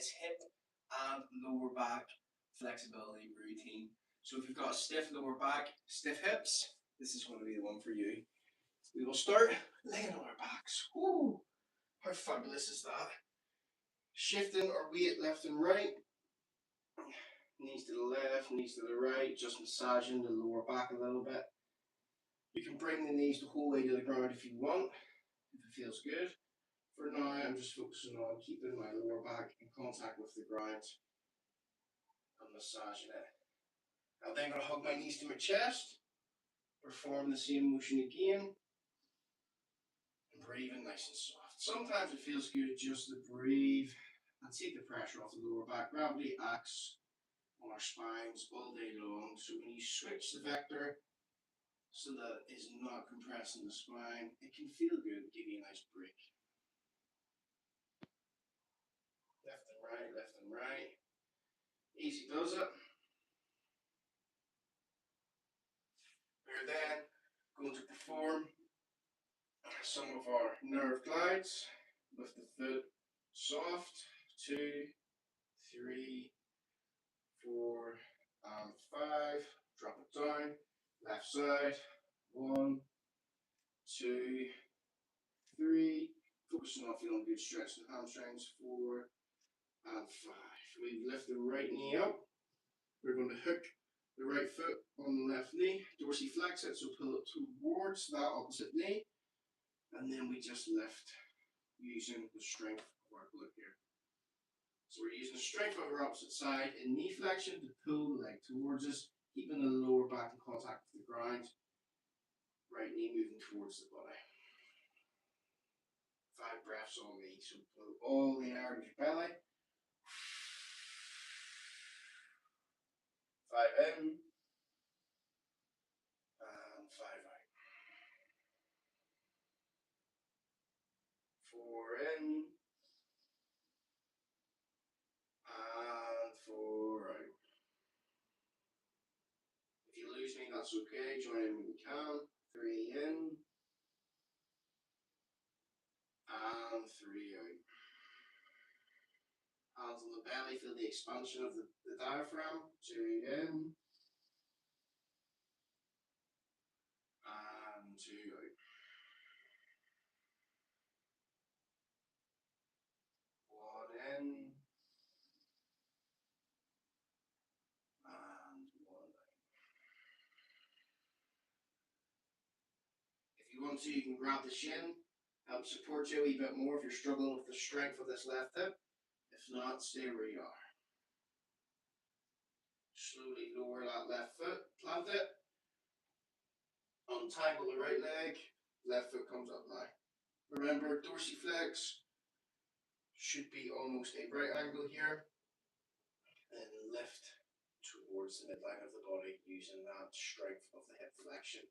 this hip and lower back flexibility routine. So if you've got a stiff lower back, stiff hips, this is going to be the one for you. We will start laying on our backs. Woo! How fabulous is that? Shifting our weight left and right. Knees to the left, knees to the right, just massaging the lower back a little bit. You can bring the knees the whole way to the ground if you want, if it feels good. For now, I'm just focusing on keeping my lower back in contact with the ground and massaging it. I'm then going to hug my knees to my chest, perform the same motion again, and breathing nice and soft. Sometimes it feels good just to breathe and take the pressure off the lower back. Gravity acts on our spines all day long, so when you switch the vector so that it's not compressing the spine, it can feel good, give you a nice break. Left and right, left and right. Easy does it. We're then going to perform some of our nerve glides with the foot soft. 2, 3, 4, and 5. Drop it down. Left side. 1, 2, 3. Focusing on feeling good stretch in the hamstrings. 4 and 5. We lift the right knee up. We're going to hook the right foot on the left knee, dorsiflex it, so pull it towards that opposite knee, and then we just lift using the strength of our glute here. So we're using the strength of our opposite side in knee flexion to pull the leg towards us, keeping the lower back in contact with the ground, right knee moving towards the body. 5 breaths on me, so pull all the air out of your belly. 5 in, and 5 out. 4 in, and 4 out. If you lose me, that's okay, join in when you can. 3 in, and 3 out. Hands on the belly, feel the expansion of the diaphragm. 2 in, and 2 out. 1 in, and 1 out. If you want to, you can grab the shin, help support you a wee bit more if you're struggling with the strength of this left hip. If not, stay where you are. Slowly lower that left foot, plant it, untangle the right leg, left foot comes up now. Remember, dorsiflex should be almost a right angle here, and lift towards the midline of the body using that strength of the hip flexion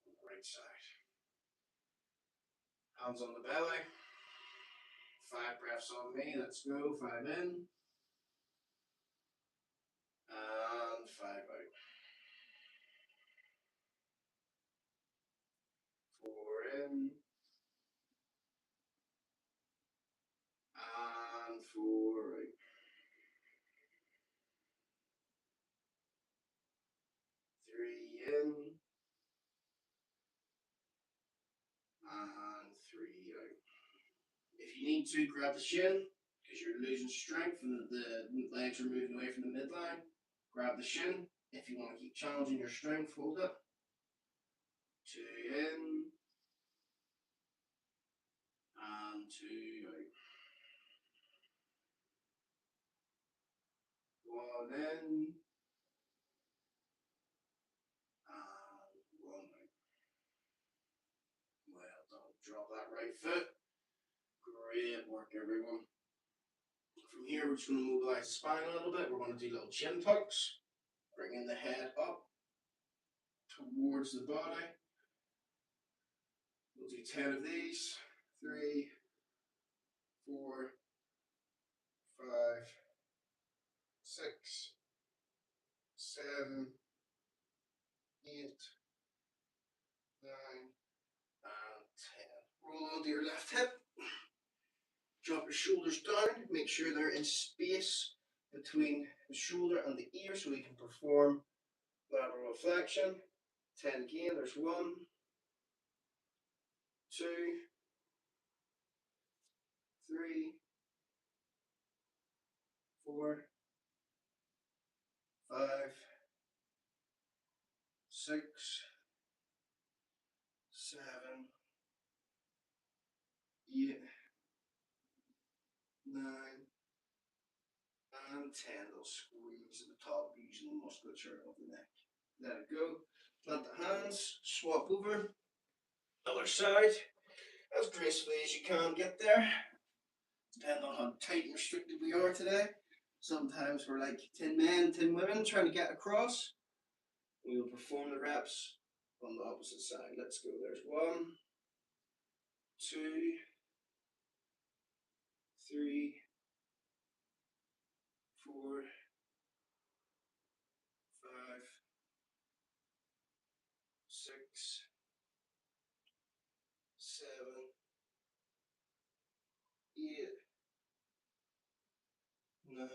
on the right side. Hands on the belly, 5 breaths on me, let's go. 5 in, and 5 out. 4 in, and 4 out. 3 in, and 3 out. If you need to, grab the shin, because you're losing strength and the legs are moving away from the midline. Grab the shin. If you want to keep challenging your strength, hold it. 2 in, and 2 out. 1 in, and 1 out. Well done. Drop that right foot. Great work, everyone. From here, we're just going to mobilize the spine a little bit. We're going to do little chin tucks, bringing the head up towards the body. We'll do 10 of these. 3, 4, 5, 6, 7, 8, 9, and 10. Roll onto your left hip. Drop your shoulders down, make sure they're in space between the shoulder and the ear so we can perform lateral flexion. 10 again, there's 1, 2, 3, 4, 5, 6, 7, 8, 9, and 10. They'll squeeze at the top using the musculature of the neck. Let it go. Plant the hands, swap over. Other side. As gracefully as you can get there. Depending on how tight and restricted we are today. Sometimes we're like 10 men, 10 women trying to get across. We will perform the reps on the opposite side. Let's go. There's 1, 2, 3, 4, 5, 6, 7, 8, 9,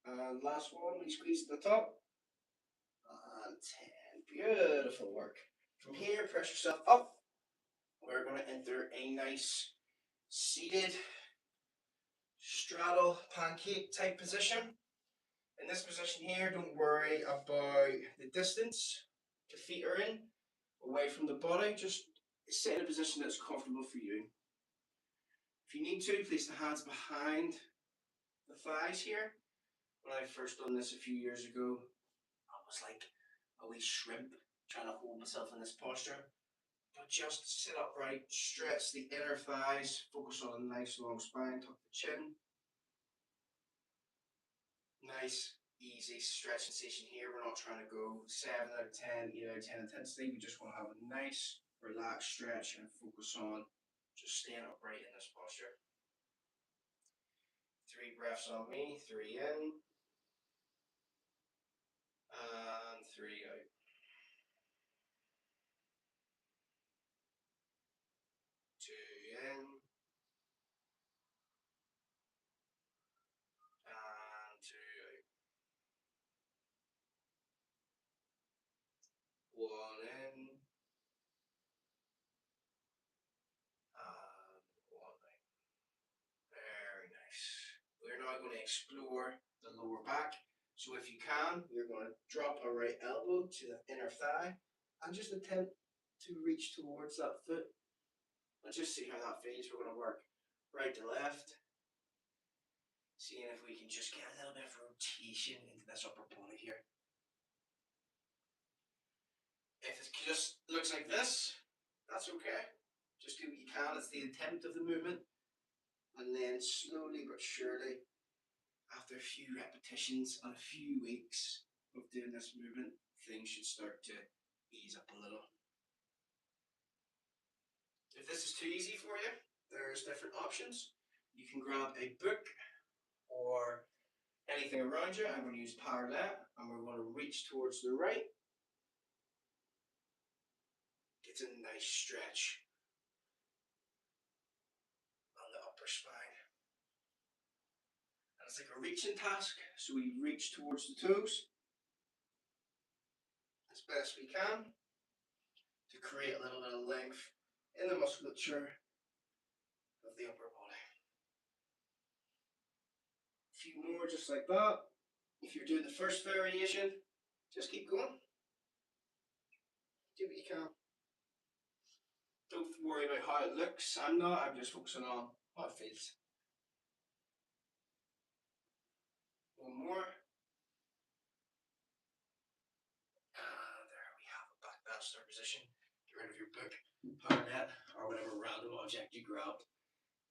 and last one, we squeeze at the top, and 10. Beautiful work. From here, press yourself up. We're going to enter a nice seated straddle pancake type position. In this position here, don't worry about the distance the feet are in, away from the body. Just sit in a position that's comfortable for you. If you need to, place the hands behind the thighs here. When I first done this a few years ago, I was like a wee shrimp trying to hold myself in this posture. But just sit upright, stretch the inner thighs, focus on a nice long spine, tuck the chin. Nice, easy stretch sensation here. We're not trying to go 7 out of 10, 8 out of 10 intensity. We just want to have a nice, relaxed stretch and focus on just staying upright in this posture. 3 breaths on me, 3 in, and 3 out. 2 in, and 2 out. 1 in, and 1 out. Very nice. We're now going to explore the lower back. So if you can, you're going to drop a right elbow to the inner thigh and just attempt to reach towards that foot. Let's just see how that feels. We're going to work right to left. Seeing if we can just get a little bit of rotation into this upper body here. If it just looks like this, that's okay. Just do what you can. It's the attempt of the movement. And then slowly but surely, after a few repetitions and a few weeks of doing this movement, things should start to ease up a little. If this is too easy for you, there's different options. You can grab a book or anything around you. I'm going to use Parallel, and we're going to reach towards the right. It's a nice stretch on the upper spine. And it's like a reaching task, so we reach towards the toes as best we can to create a little bit of length in the musculature of the upper body. A few more just like that. If you're doing the first variation, just keep going. Do what you can. Don't worry about how it looks. I'm just focusing on how it feels. One more. There we have it, back down start position. Get rid of your book, Parallel, or whatever random object you grabbed.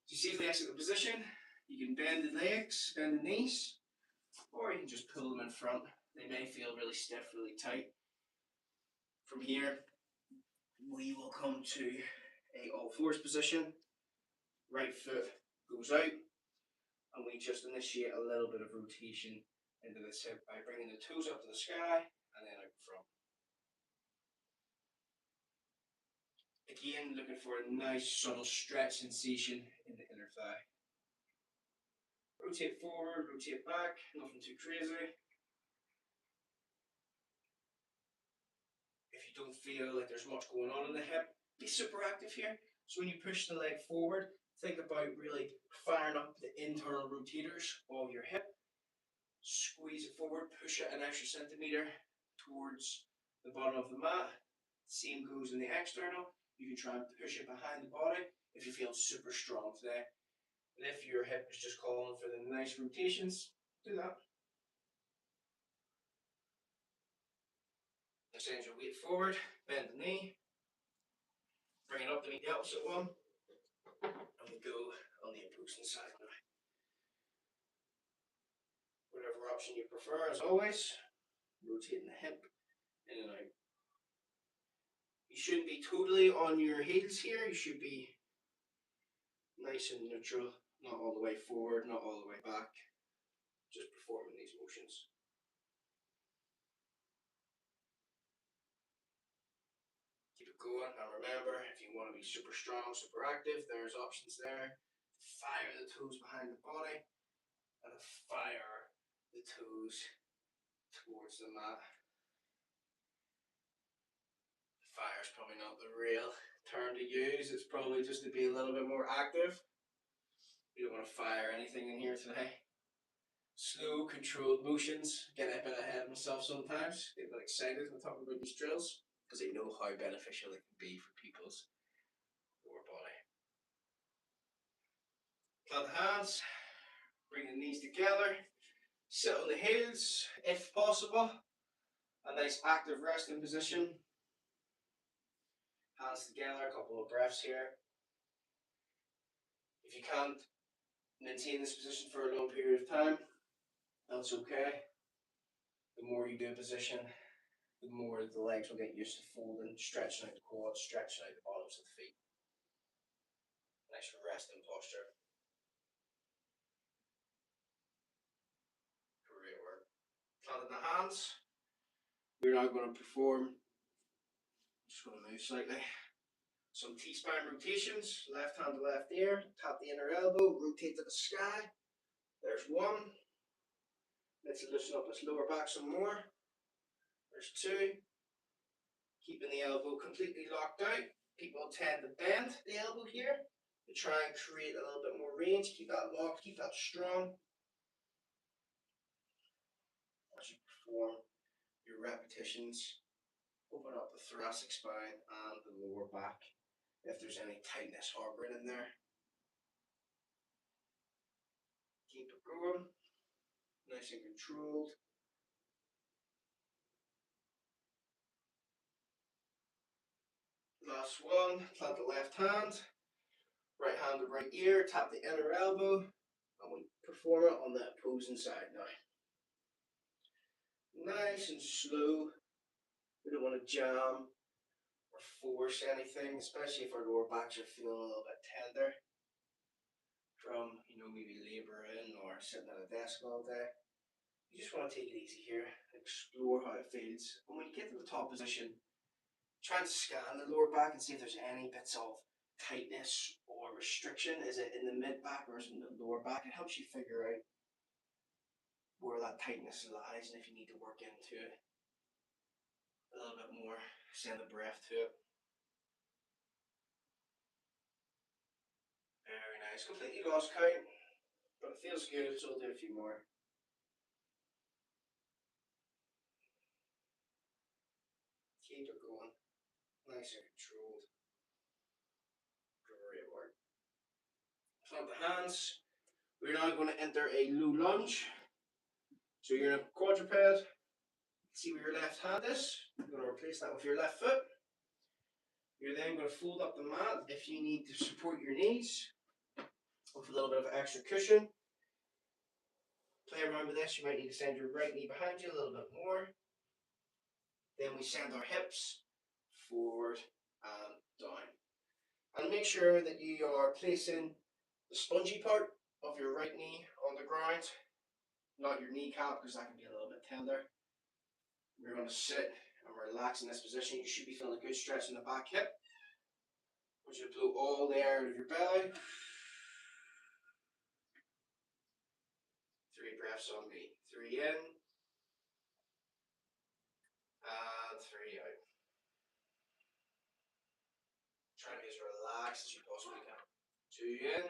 So you see if they exit the position, you can bend the legs, bend the knees, or you can just pull them in front. They may feel really stiff, really tight. From here, we will come to a all fours position. Right foot goes out, and we just initiate a little bit of rotation into this hip by bringing the toes up to the sky and then out front. Again, looking for a nice subtle stretch sensation in the inner thigh. Rotate forward, rotate back, nothing too crazy. If you don't feel like there's much going on in the hip, be super active here. So when you push the leg forward, think about really firing up the internal rotators of your hip. Squeeze it forward, push it an extra centimeter towards the bottom of the mat. Same goes in the external. You can try and push it behind the body if you feel super strong today. And if your hip is just calling for the nice rotations, do that. Extend your weight forward, bend the knee, bring it up to meet the opposite one, and we go on the opposing side now. Whatever option you prefer, as always, rotating the hip in and out. You shouldn't be totally on your heels here, you should be nice and neutral, not all the way forward, not all the way back, just performing these motions. Keep it going, and remember, if you want to be super strong, super active, there's options there. Fire the toes behind the body, and fire the toes towards the mat. Fire is probably not the real term to use, it's probably just to be a little bit more active. You don't want to fire anything in here today. Slow, controlled motions. Get a bit ahead of myself sometimes. Get a bit excited when talking about these drills because I know how beneficial it can be for people's lower body. Plant the hands, bring the knees together, sit on the heels if possible. A nice active resting position. Hands together, a couple of breaths here. If you can't maintain this position for a long period of time, that's okay. The more you do a position, the more the legs will get used to folding, stretching out the quads, stretching out the bottoms of the feet. Nice resting posture. Great work. Planting the hands. We're now going to perform, just going to move slightly, some T-spine rotations. Left hand to left ear, tap the inner elbow, rotate to the sky. There's one. Let's loosen up this lower back some more. There's two. Keeping the elbow completely locked out. People tend to bend the elbow here to try and create a little bit more range. Keep that locked, keep that strong. As you perform your repetitions, open up the thoracic spine and the lower back if there's any tightness harboring in there. Keep it going, nice and controlled. Last one, plant the left hand, right hand to right ear, tap the inner elbow, and we perform it on the opposing side now. Nice and slow. We don't want to jam or force anything, especially if our lower backs are feeling a little bit tender from, maybe laboring or sitting at a desk all day. You just want to take it easy here, explore how it feels. And when you get to the top position, try and scan the lower back and see if there's any bits of tightness or restriction. Is it in the mid back or is it in the lower back? It helps you figure out where that tightness lies and if you need to work into it a little bit more. Send the breath to it. Very nice. Completely lost count, but it feels good, so I'll do a few more. Keep it going. Nice and controlled. Great work. Plant the hands. We're now going to enter a low lunge. So you're in a quadruped. See where your left hand is. You're going to replace that with your left foot. You're then going to fold up the mat if you need to support your knees with a little bit of extra cushion. Play around with this. You might need to send your right knee behind you a little bit more. Then we send our hips forward and down. And make sure that you are placing the spongy part of your right knee on the ground, not your kneecap, because that can be a little bit tender. We're going to sit and relax in this position. You should be feeling a good stretch in the back hip. I want you to blow all the air out of your belly. 3 breaths on me. 3 in, and 3 out. Try to be as relaxed as you possibly can. 2 in,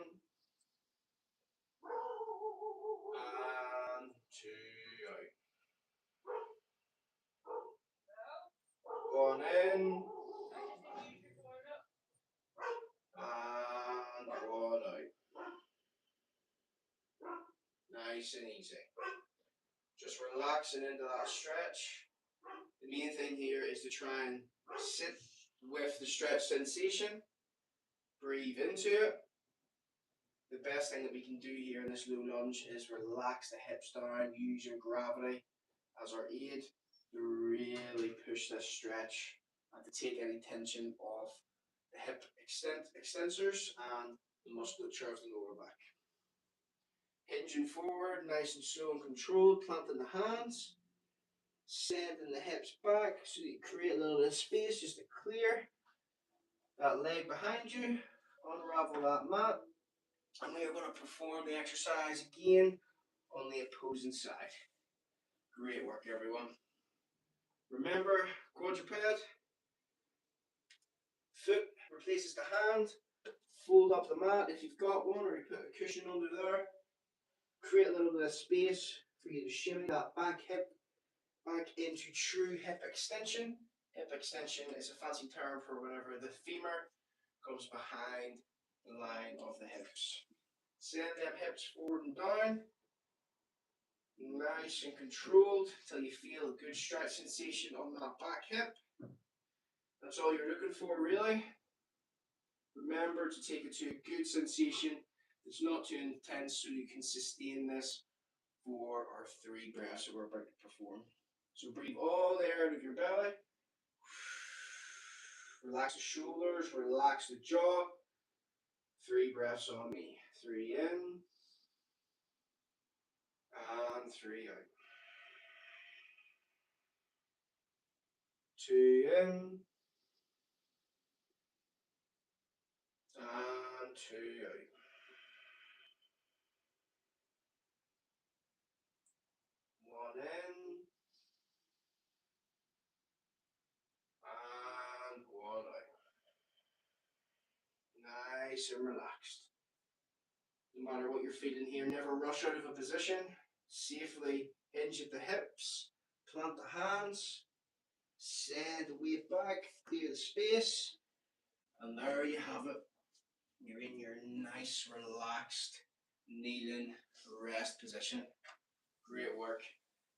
and 2 out. 1 in, and 1 out. Nice and easy. Just relaxing into that stretch. The main thing here is to try and sit with the stretch sensation. Breathe into it. The best thing that we can do here in this low lunge is relax the hips down, use your gravity as our aid to really push this stretch and to take any tension off the hip extensors and the musculature of the lower back. Hinging forward, nice and slow and controlled, planting the hands, sending the hips back so that you create a little bit of space just to clear that leg behind you, unravel that mat, and we are going to perform the exercise again on the opposing side. Great work, everyone. Remember, quadruped, foot replaces the hand, fold up the mat if you've got one, or you put a cushion under there. Create a little bit of space for you to shimmy that back hip back into true hip extension. Hip extension is a fancy term for whenever the femur goes behind the line of the hips. Send them hips forward and down. Nice and controlled until you feel a good stretch sensation on that back hip. That's all you're looking for, really. Remember to take it to a good sensation. It's not too intense, so you can sustain this for our 3 breaths that we're about to perform. So breathe all the air out of your belly. Relax the shoulders, relax the jaw. 3 breaths on me. 3 in, and 3 out. 2 in, and 2 out. 1 in, and 1 out. Nice and relaxed. No matter what you're feeling here, never rush out of a position. Safely hinge at the hips, plant the hands, send the weight back, clear the space, and there you have it. You're in your nice, relaxed, kneeling rest position. Great work.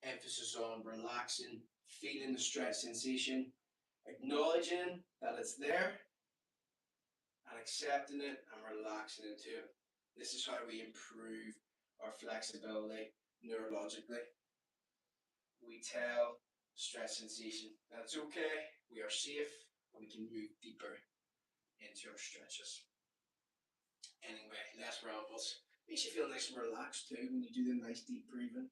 Emphasis on relaxing, feeling the stretch sensation, acknowledging that it's there, and accepting it and relaxing into it. This is how we improve our flexibility neurologically. We tell the stretch sensation that it's okay, we are safe, and we can move deeper into our stretches. Anyway, less rambles. Makes you feel nice and relaxed too when you do the nice deep breathing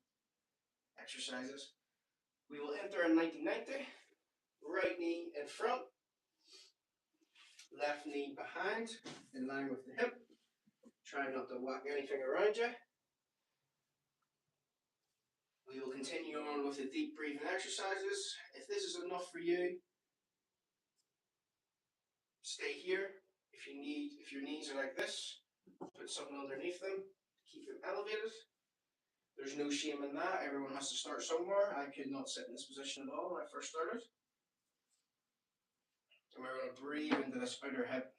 exercises. We will enter a 90-90. Right knee in front, left knee behind, in line with the hip. Try not to whack anything around you. We will continue on with the deep breathing exercises. If this is enough for you, stay here. If your knees are like this, put something underneath them to keep them elevated. There's no shame in that. Everyone has to start somewhere. I could not sit in this position at all when I first started. And we're going to breathe into this outer hip.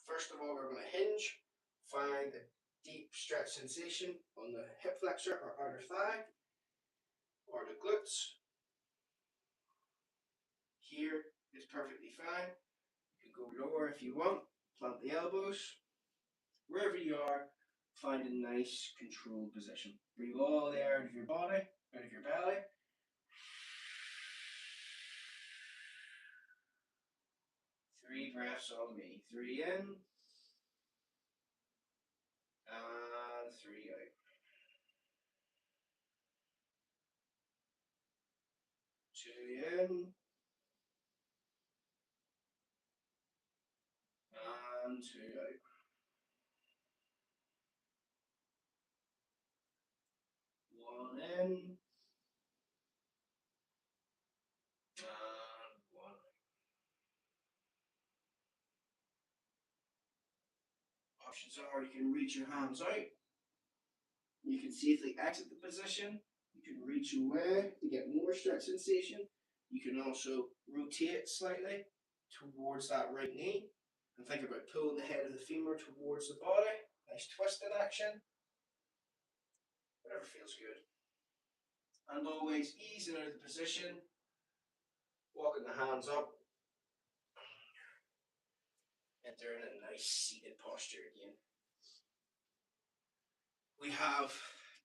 First of all, we're going to hinge. Find a deep stretch sensation on the hip flexor or outer thigh or the glutes. Here is perfectly fine. You can go lower if you want. Plant the elbows. Wherever you are, find a nice controlled position. Breathe all the air out of your body, out of your belly. Three breaths on me. 3 in, and 3 out. 2 in, and 2 out. in, and one. Options are you can reach your hands out, you can safely exit the position, you can reach away to get more stretch sensation, you can also rotate slightly towards that right knee and think about pulling the head of the femur towards the body. Nice twist in action, whatever feels good. And always easing out of the position, walking the hands up, entering a nice seated posture again. We have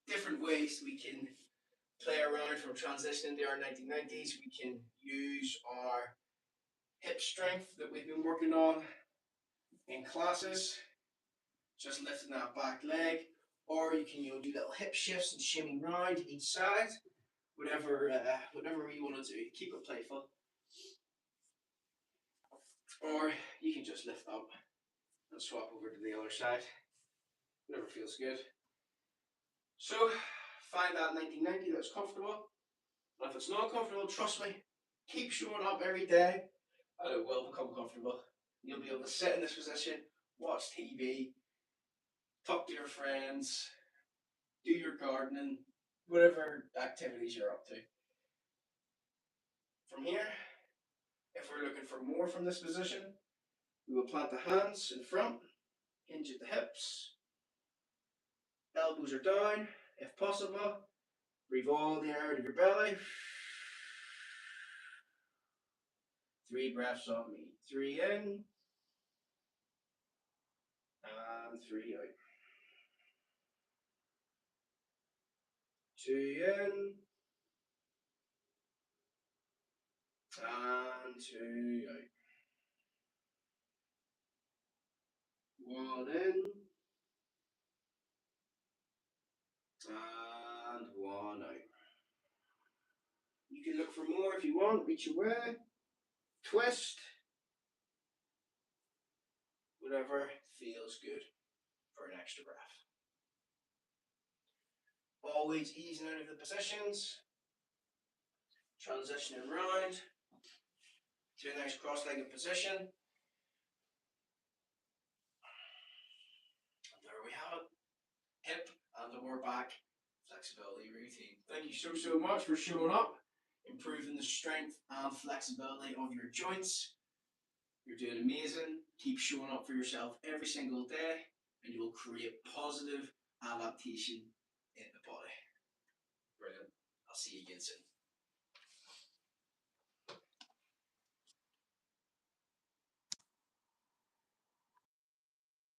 different ways we can play around from transitioning to our 1990s. We can use our hip strength that we've been working on in classes, just lifting that back leg, or you can do little hip shifts and shimming round each side, whatever you want to do. Keep it playful. Or you can just lift up and swap over to the other side, whatever feels good. So find that 1990 that's comfortable. And if it's not comfortable, trust me, keep showing up every day and it will become comfortable. You'll be able to sit in this position, watch TV, talk to your friends, do your gardening, whatever activities you're up to. From here, if we're looking for more from this position, we will plant the hands in front, hinge at the hips, elbows are down, if possible. Breathe all the air out of your belly. 3 breaths on me. 3 in, and 3 out. 2 in, and 2 out. 1 in, and 1 out. You can look for more if you want, reach away, twist, whatever feels good for an extra breath. Always easing out of the positions, transitioning round to a nice cross-legged position. And there we have it, hip and lower back flexibility routine. Thank you so much for showing up, improving the strength and flexibility of your joints. You're doing amazing. Keep showing up for yourself every single day and you will create positive adaptation in the body. Brilliant. I'll see you again soon.